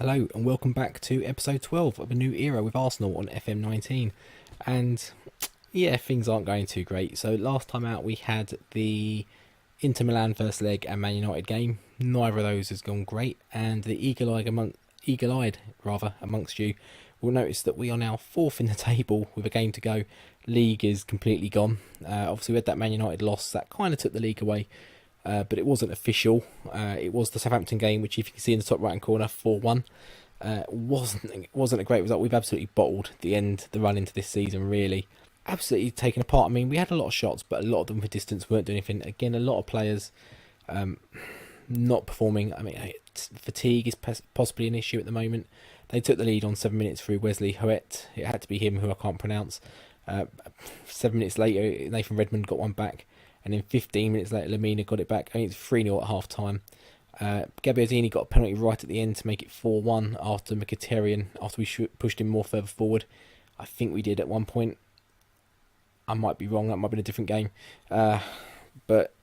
Hello and welcome back to episode 12 of a new era with Arsenal on FM19. And yeah, things aren't going too great. So last time out we had the Inter Milan first leg and Man United game. Neither of those has gone great, and the eagle-eyed amongst you will notice that we are now fourth in the table with a game to go. League is completely gone. Obviously we had that Man United loss that kind of took the league away. But it wasn't official. It was the Southampton game, which if you can see in the top right hand corner, 4-1. Wasn't a great result. We've absolutely bottled the run into this season, really. Absolutely taken apart. I mean, we had a lot of shots, but a lot of them for distance weren't doing anything. Again, a lot of players not performing. I mean, fatigue is possibly an issue at the moment. They took the lead on 7 minutes through Wesley Hoet. It had to be him, who I can't pronounce. 7 minutes later, Nathan Redmond got one back. And then 15 minutes later, Lamina got it back. I mean, it's 3-0 at half-time. Gabbiadini got a penalty right at the end to make it 4-1 after Mkhitaryan, after we pushed him more further forward. I think we did at one point. I might be wrong. That might have been a different game. But,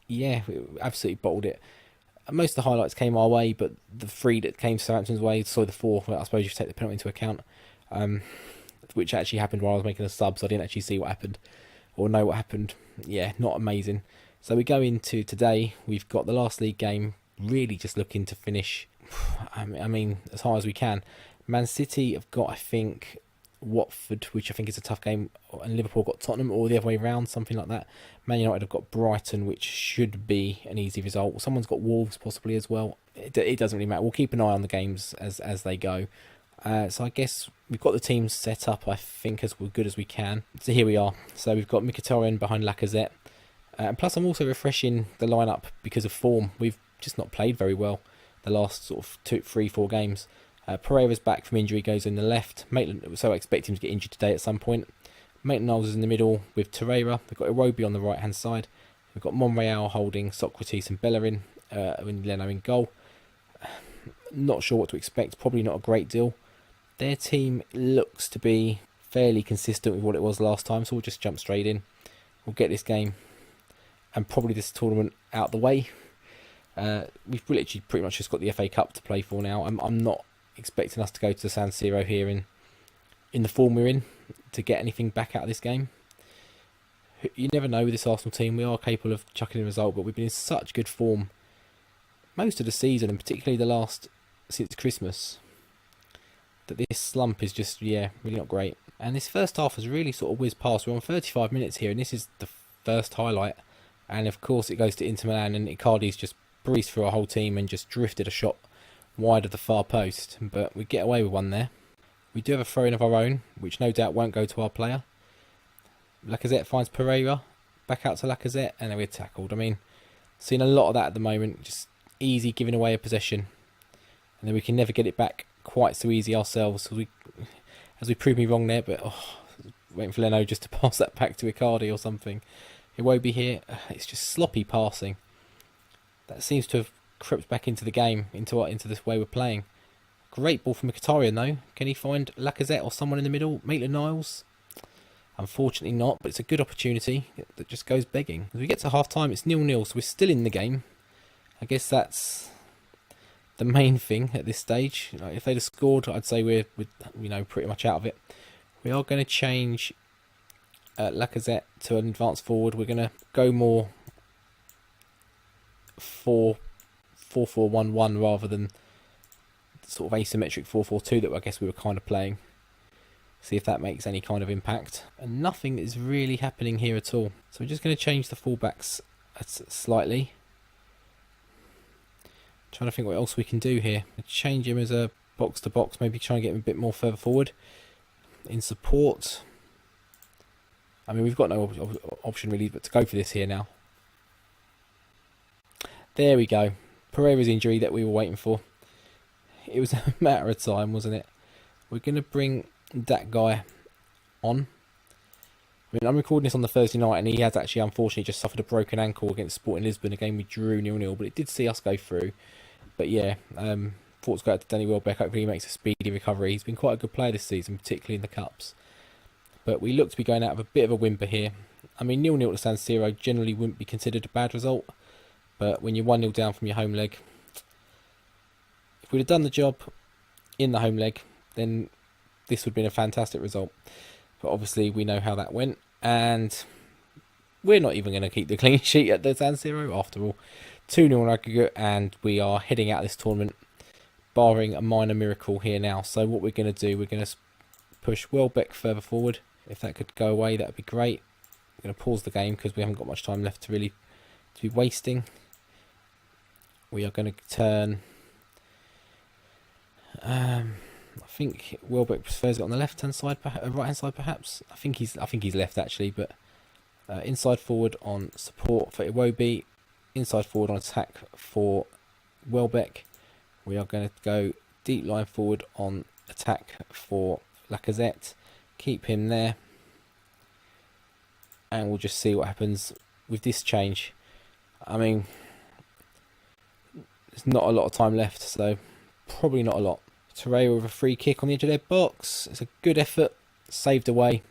yeah, we absolutely bottled it. Most of the highlights came our way, but the three that came Southampton's way, so the four, well, I suppose you take the penalty into account, which actually happened while I was making a sub, so I didn't actually see what happened or know what happened. Yeah, not amazing. So we go into today. We've got the last league game, really just looking to finish, I mean, as high as we can. Man City have got, I think, Watford, which I think is a tough game, and Liverpool got Tottenham, or the other way around, something like that. Man United have got Brighton, which should be an easy result. Someone's got Wolves possibly as well. It doesn't really matter. We'll keep an eye on the games as they go. So I guess we've got the teams set up, I think, as good as we can. So here we are. So we've got Mkhitaryan behind Lacazette. And plus I'm also refreshing the lineup because of form. We've just not played very well the last sort of 2, 3, 4 games. Pereira's back from injury, goes in the left. Maitland, so I expect him to get injured today at some point. Maitland-Niles is in the middle with Torreira. We've got Iwobi on the right-hand side. We've got Monreal holding Socrates and Bellerin, and Leno in goal. Not sure what to expect. Probably not a great deal. Their team looks to be fairly consistent with what it was last time, so we'll just jump straight in. We'll get this game and probably this tournament out the way. We've literally pretty much just got the FA Cup to play for now. I'm not expecting us to go to the San Siro here in the form we're in to get anything back out of this game. You never know with this Arsenal team. We are capable of chucking in a result, but we've been in such good form most of the season, and particularly since Christmas, that this slump is just, really not great. And this first half has really sort of whizzed past. We're on 35 minutes here, and this is the first highlight. And of course it goes to Inter Milan, and Icardi's just breezed through our whole team and just drifted a shot wide of the far post. But we get away with one there. We do have a throw-in of our own, which no doubt won't go to our player. Lacazette finds Pereira, back out to Lacazette, and then we're tackled. I mean, seeing a lot of that at the moment, just easy giving away a possession. And then we can never get it back quite so easy ourselves, as we proved me wrong there, but waiting for Leno just to pass that back to Icardi or something. Iwobi here, it's just sloppy passing. That seems to have crept back into the game, into this way we're playing. Great ball from Mkhitaryan though. Can he find Lacazette or someone in the middle? Maitland-Niles? Unfortunately not, but it's a good opportunity that just goes begging. As we get to half time, it's 0-0, so we're still in the game. I guess that's the main thing at this stage. If they'd have scored, I'd say we're pretty much out of it. We are going to change Lacazette to an advanced forward. We're going to go more 4-4-1-1 rather than sort of asymmetric 4-4-2 that I guess we were kind of playing. See if that makes any kind of impact. And nothing is really happening here at all. So we're just going to change the fullbacks slightly. Trying to think what else we can do here. Change him as a box to box, maybe try and get him a bit more further forward in support. I mean, we've got no option really but to go for this here now. There we go. Pereira's injury that we were waiting for. It was a matter of time, wasn't it? We're going to bring that guy on. I mean, I'm recording this on the Thursday night, and he has actually unfortunately just suffered a broken ankle against Sporting Lisbon. Again, we drew 0-0, but it did see us go through. But yeah, thoughts go out to Danny Welbeck. Hopefully he makes a speedy recovery. He's been quite a good player this season, particularly in the Cups. But we look to be going out of a bit of a whimper here. I mean, 0-0 to San Siro generally wouldn't be considered a bad result. But when you're 1-0 down from your home leg, if we'd have done the job in the home leg, then this would have been a fantastic result. But obviously we know how that went, and we're not even going to keep the clean sheet at the San Siro after all. 2-0 on aggregate, and we are heading out of this tournament, barring a minor miracle here now. So what we're going to do, we're going to push Welbeck further forward. If that could go away, that would be great. We're going to pause the game because we haven't got much time left to be wasting. We are going to turn. I think Welbeck prefers it on the left-hand side, right-hand side, perhaps. I think he's left actually, but inside forward on support for Iwobi, inside forward on attack for Welbeck. We are going to go deep line forward on attack for Lacazette. Keep him there, and we'll just see what happens with this change. I mean, there's not a lot of time left, so probably not a lot. Torreira with a free kick on the edge of their box. It's a good effort, saved away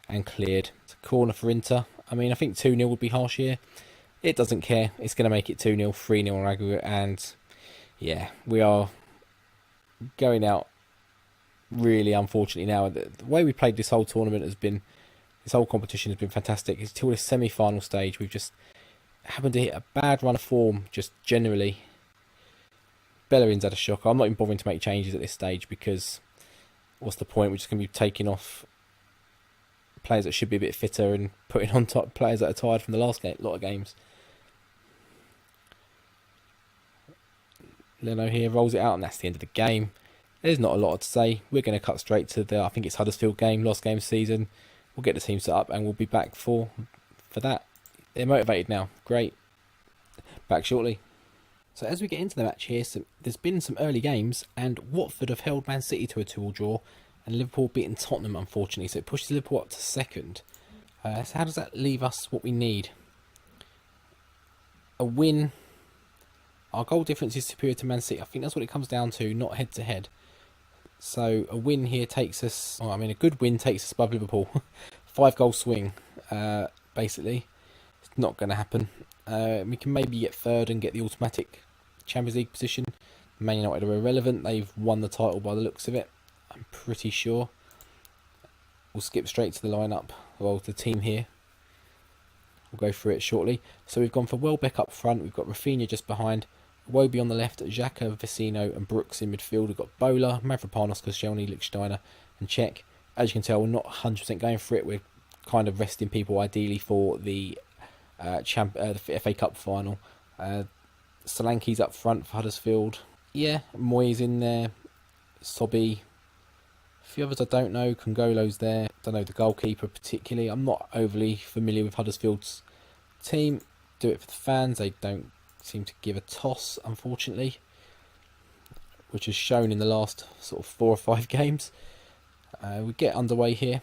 and cleared. It's a corner for Inter. I mean, I think 2-0 would be harsh here. It doesn't care. It's going to make it 2-0, 3-0 on aggregate, and yeah, we are going out really unfortunately now. The way we played this whole tournament has been, this whole competition has been fantastic. It's till this semi-final stage. We've just happened to hit a bad run of form, just generally. Bellerin's had a shock. I'm not even bothering to make changes at this stage because what's the point? We're just going to be taking off players that should be a bit fitter and putting on top players that are tired from the last lot of games. Leno here rolls it out, and that's the end of the game. There's not a lot to say. We're going to cut straight to the, I think it's Huddersfield game, last game of the season. We'll get the team set up and we'll be back for that. They're motivated now. Great. Back shortly. So as we get into the match here, there's been some early games, and Watford have held Man City to a 2-2 draw, and Liverpool beaten Tottenham, unfortunately, so it pushes Liverpool up to second. So how does that leave us what we need? A win. Our goal difference is superior to Man City. I think that's what it comes down to, not head-to-head. So a win here takes us, well, I mean, a good win takes us above Liverpool. 5-goal swing, basically. It's not going to happen. We can maybe get third and get the automatic Champions League position. Man United are irrelevant. They've won the title by the looks of it, I'm pretty sure. We'll skip straight to the lineup. Well, the team here. We'll go through it shortly. So we've gone for Welbeck up front. We've got Rafinha just behind. Iwobi on the left. Xhaka, Vecino and Brooks in midfield. We've got Bola, Mavropanos, Koscielny, Lichtsteiner and Cech. As you can tell, we're not 100% going for it. We're kind of resting people ideally for the FA Cup final. Solanke's up front for Huddersfield. Yeah, Moyes in there. Sobby. A few others I don't know. Congolo's there. Don't know the goalkeeper particularly. I'm not overly familiar with Huddersfield's team. Do it for the fans. They don't seem to give a toss, unfortunately, which is shown in the last sort of 4 or 5 games. We get underway here.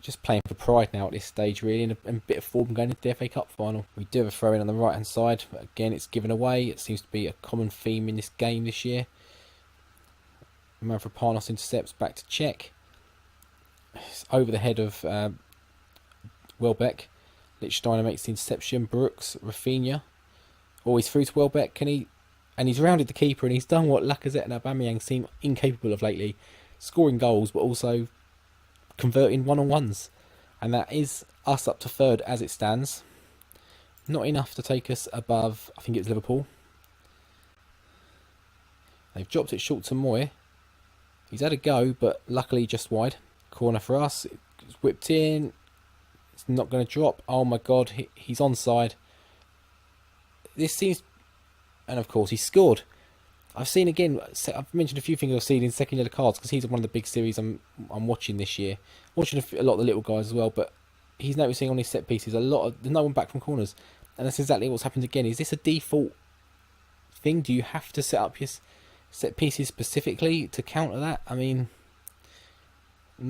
Just playing for pride now at this stage, really, and a bit of form going into the FA Cup final. We do have a throw in on the right hand side, but again, it's given away. It seems to be a common theme in this game this year. Mavropanos intercepts back to Cech. It's over the head of Welbeck. Lichtsteiner makes the interception. Brooks, Rafinha. Oh, he's through to Welbeck. Can he? And he's rounded the keeper, and he's done what Lacazette and Aubameyang seem incapable of lately, scoring goals, but also converting one-on-ones. And that is us up to third as it stands. Not enough to take us above, I think it's Liverpool. They've dropped it short to Moy. He's had a go, but luckily just wide. Corner for us. It's whipped in. It's not going to drop. Oh my god, he's onside. This seems... And of course, he scored. I've seen again, I've mentioned a few things I've seen in second yellow cards because he's one of the big series I'm watching this year. Watching a lot of the little guys as well, but he's noticing on his set pieces there's no one back from corners. And that's exactly what's happened again. Is this a default thing? Do you have to set up your set pieces specifically to counter that? I mean,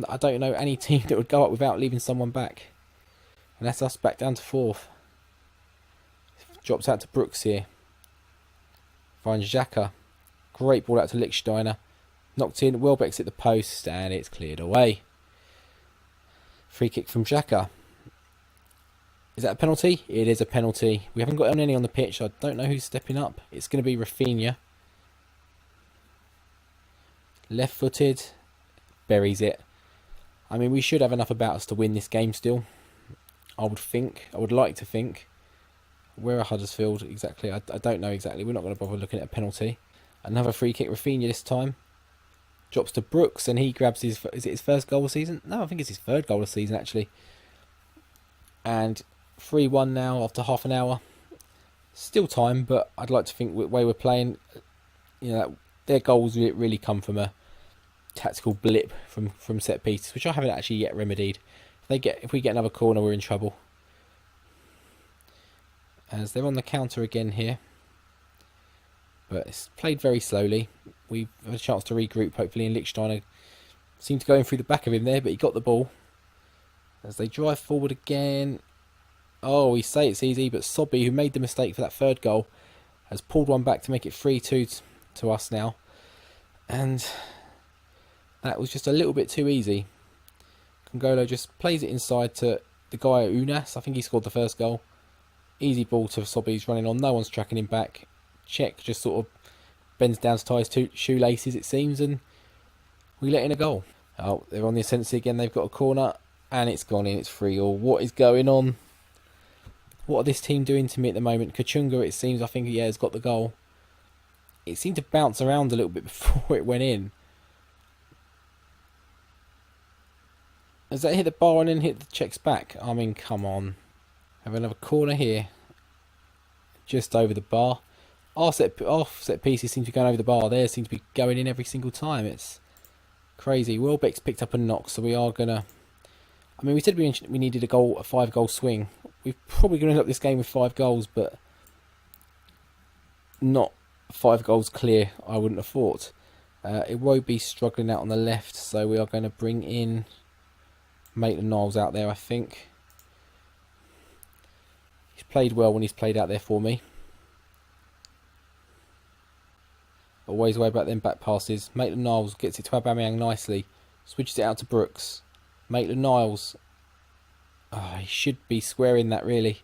I don't know any team that would go up without leaving someone back. And that's us back down to 4th. Drops out to Brooks here. Finds Xhaka. Great ball out to Lichtsteiner. Knocked in. Welbeck's at the post and it's cleared away. Free kick from Xhaka. Is that a penalty? It is a penalty. We haven't got any on the pitch. I don't know who's stepping up. It's going to be Rafinha. Left-footed, buries it. I mean, we should have enough about us to win this game still. I would like to think. Where are Huddersfield exactly? I don't know exactly. We're not going to bother looking at a penalty. Another free kick, Rafinha this time. Drops to Brooks and he grabs is it his first goal of the season? No, I think it's his third goal of the season actually. And 3-1 now after half an hour. Still time, but I'd like to think the way we're playing, their goals really come from a tactical blip from set pieces, which I haven't actually yet remedied. If we get another corner, we're in trouble. As they're on the counter again here. But it's played very slowly. We've had a chance to regroup, hopefully, and Lichtsteiner seemed to go in through the back of him there, but he got the ball. As they drive forward again. Oh, we say it's easy, but Sobby, who made the mistake for that third goal, has pulled one back to make it 3-2 to us now. And that was just a little bit too easy. Congolo just plays it inside to the guy Unas. I think he scored the first goal. Easy ball to Sobby, he's running on. No one's tracking him back. Czech just sort of bends down to tie his shoelaces, it seems, and we let in a goal. Oh, they're on the ascendancy again. They've got a corner, and it's gone in. It's 3-3. What is going on? What are this team doing to me at the moment? Kachunga, it seems, I think, has got the goal. It seemed to bounce around a little bit before it went in. Has that hit the bar and then hit the Czech's back? I mean, come on. Have another corner here. Just over the bar. Our set pieces seem to be going over the bar. Theirs seem to be going in every single time. It's crazy. Welbeck's picked up a knock, so we are going to... I mean, we said we needed a 5-goal swing. We're probably going to end up this game with 5 goals, but not 5 goals clear, I wouldn't have thought. It won't be struggling out on the left, so we are going to bring in Maitland-Niles out there, I think. He's played well when he's played out there for me. Always worry about them back passes. Maitland-Niles gets it to Aubameyang nicely. Switches it out to Brooks. Maitland-Niles. Oh, he should be squaring that really.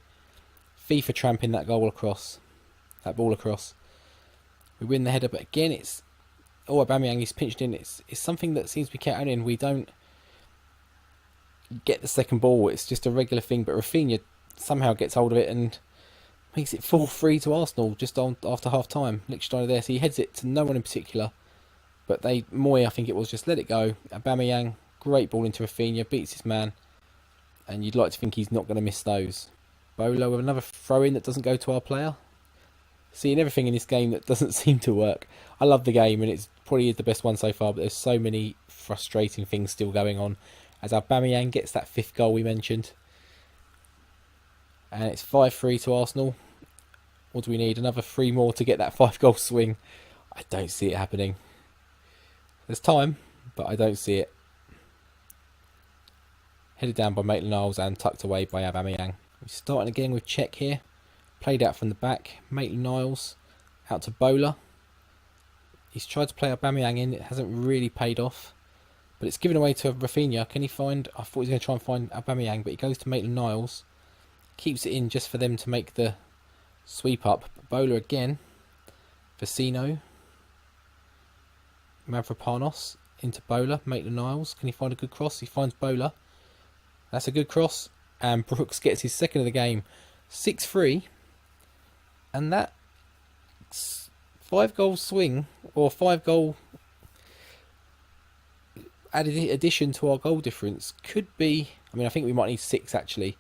FIFA tramping that goal across. That ball across. We win the header, but again it's... Oh, Aubameyang is pinched in. It's something that seems to be kept in. We don't get the second ball. It's just a regular thing, but Rafinha somehow gets hold of it and makes it 4-3 to Arsenal just after half time. Lichtsteiner there, so he heads it to no one in particular. But Moy, I think it was, just let it go. Aubameyang, great ball into Rafinha, beats his man. And you'd like to think he's not going to miss those. Bolo with another throw-in that doesn't go to our player. Seeing everything in this game that doesn't seem to work. I love the game and it's probably the best one so far, but there's so many frustrating things still going on. As Aubameyang gets that 5th goal we mentioned. And it's 5-3 to Arsenal. What do we need? Another 3 more to get that 5-goal swing. I don't see it happening. There's time, but I don't see it. Headed down by Maitland-Niles and tucked away by Aubameyang. We're starting again with Czech here. Played out from the back. Maitland-Niles out to Bola. He's tried to play Aubameyang in. It hasn't really paid off. But it's given away to Rafinha. Can he find... I thought he was going to try and find Aubameyang, but he goes to Maitland-Niles. Keeps it in just for them to make the sweep up. Bola again. Vecino. Mavropanos into Bola. Maitland-Niles. Can he find a good cross? He finds Bola. That's a good cross. And Brooks gets his second of the game. 6-3. And that 5-goal swing, or 5-goal added addition to our goal difference, could be... I mean, I think we might need 6 actually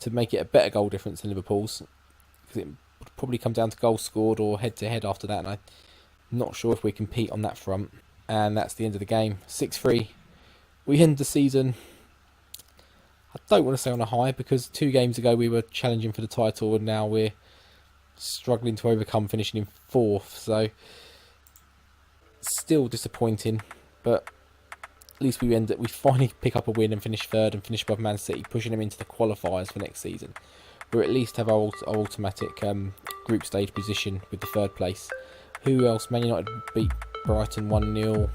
to make it a better goal difference than Liverpool's. Because it would probably come down to goals scored or head-to-head after that. And I'm not sure if we compete on that front. And that's the end of the game. 6-3. We end the season... I don't want to say on a high, because 2 games ago we were challenging for the title and now we're struggling to overcome, finishing in 4th. So, still disappointing, but at least we finally pick up a win and finish 3rd and finish above Man City, pushing them into the qualifiers for next season. We'll at least have our automatic group stage position with the 3rd place. Who else? Man United beat Brighton 1-0.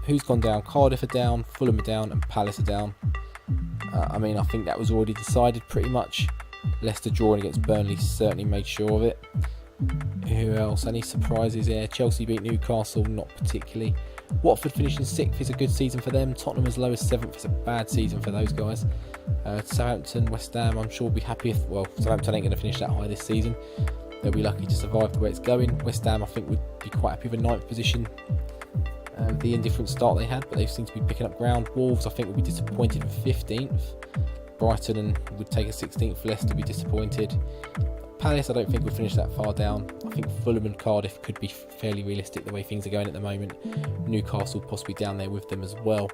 Who's gone down? Cardiff are down, Fulham are down, and Palace are down. I mean, I think that was already decided pretty much. Leicester drawing against Burnley certainly made sure of it. Who else? Any surprises here? Chelsea beat Newcastle, not particularly. Watford finishing 6th is a good season for them. Tottenham as low as 7th is a bad season for those guys. Southampton, West Ham, I'm sure will be happy if, well, Southampton ain't going to finish that high this season. They'll be lucky to survive the way it's going. West Ham, I think, would be quite happy with a 9th position. The indifferent start they had, but they seem to be picking up ground. Wolves, I think, will be disappointed with 15th. Brighton and would take a 16th. Leicester be disappointed. Palace, I don't think will finish that far down. I think Fulham and Cardiff could be fairly realistic the way things are going at the moment. Newcastle possibly down there with them as well.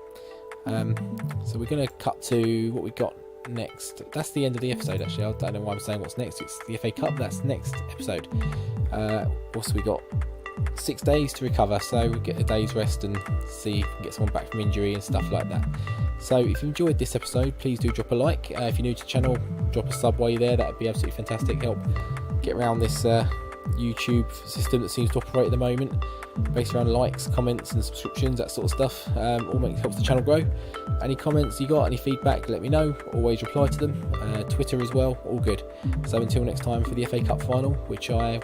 So we're going to cut to what we got next. That's the end of the episode, actually. I don't know why I'm saying what's next. It's the FA Cup. That's next episode. Also, we got 6 days to recover, so we get a day's rest and see if we can get someone back from injury and stuff like that. So if you enjoyed this episode, please do drop a like. If you're new to the channel, drop a sub while you're there. That would be absolutely fantastic. Help get around this YouTube system that seems to operate at the moment, based around likes, comments and subscriptions, that sort of stuff. All helps the channel grow. Any comments you got, any feedback, let me know. Always reply to them. Twitter as well, all good. So until next time for the FA Cup final, which I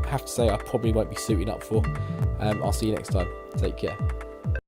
have to say I probably won't be suiting up for. I'll see you next time. Take care.